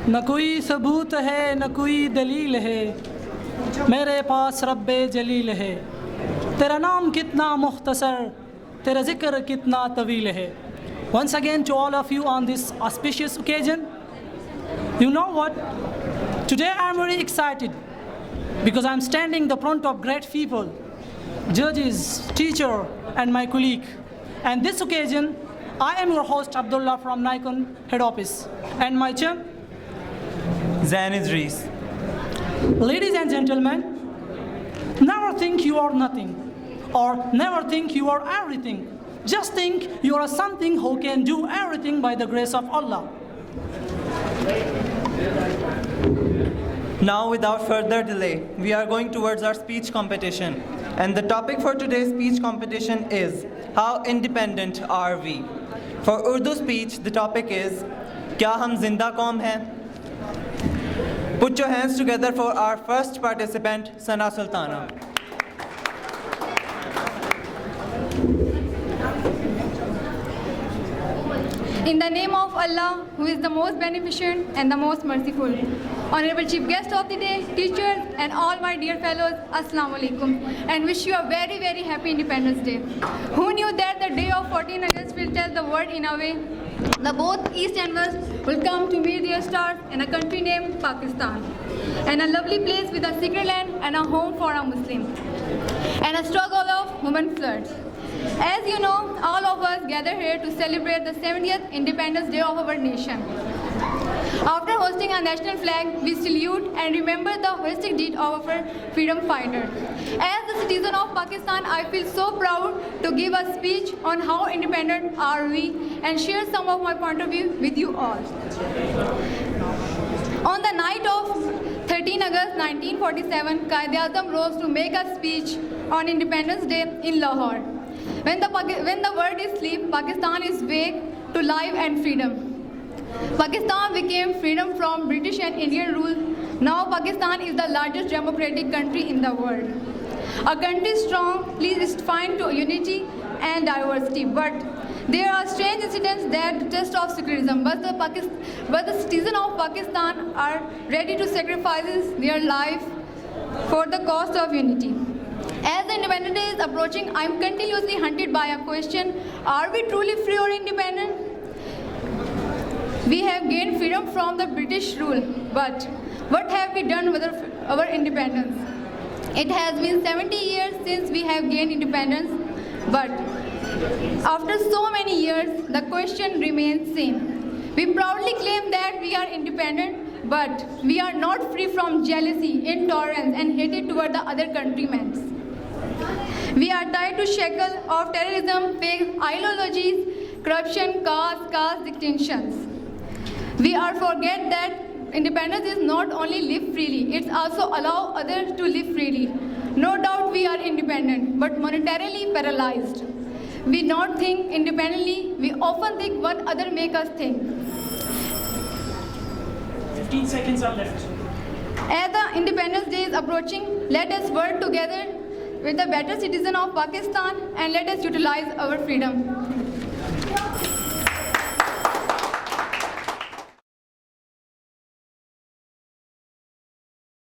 न कोई सबूत है न कोई दलील है, मेरे पास रब्बे जलील है। तेरा नाम कितना मुख्तसर, तेरा ज़िक्र कितना तवील है। Once again to all of you on this auspicious occasion, you know what? Today I am very excited because I am standing in the front of great people, judges, teacher, and my colleague. And this occasion, I am your host Abdullah from Nikon head office, and my chair, Zain Idris. Ladies and gentlemen, never think you are nothing, or never think you are everything. Just think you are something who can do everything by the grace of Allah. Now, without further delay, we are going towards our speech competition. And the topic for today's speech competition is, how independent are we? For Urdu speech, the topic is, Kya hum zinda qaum hain? Put your hands together for our first participant, Sana Sultana. In the name of Allah, who is the most beneficent and the most merciful. Honorable Chief Guest of the Day, teachers, and all my dear fellows, Assalamu alaikum, and wish you a very, very happy Independence Day. Who knew that the day of 14 August will tell the world in a way that both East and West will come to meet their stars in a country named Pakistan, and a lovely place with a secret land and a home for a Muslim, and a struggle of human floods. As you know, all of us gather here to celebrate the 70th Independence Day of our nation. After hosting a national flag, we salute and remember the heroic deed of our freedom fighters. As a citizen of Pakistan, I feel so proud to give a speech on how independent are we and share some of my point of view with you all. On the night of 13 August 1947, Quaid-e-Azam rose to make a speech on Independence Day in Lahore. When the world is asleep, Pakistan is awake to life and freedom. Pakistan became freedom from British and Indian rule. Now Pakistan is the largest democratic country in the world. A country strongly is defined to unity and diversity, but there are strange incidents that test of secularism. But the citizens of Pakistan are ready to sacrifice their life for the cause of unity. As the Independence Day is approaching, I am continuously hunted by a question: are we truly free or independent? We have gained freedom from the British rule, but what have we done with our independence? It has been 70 years since we have gained independence, but after so many years, the question remains same. We proudly claim that we are independent, but we are not free from jealousy, intolerance, and hatred toward the other countrymen. We are tied to shackle of terrorism, fake ideologies, corruption, caste distinctions. We are forget that independence is not only live freely, it's also allow others to live freely. No doubt we are independent, but monetarily paralyzed. We not think independently, we often think what other make us think. 15 seconds are left. As the Independence Day is approaching, let us work together with the better citizen of Pakistan and let us utilize our freedom.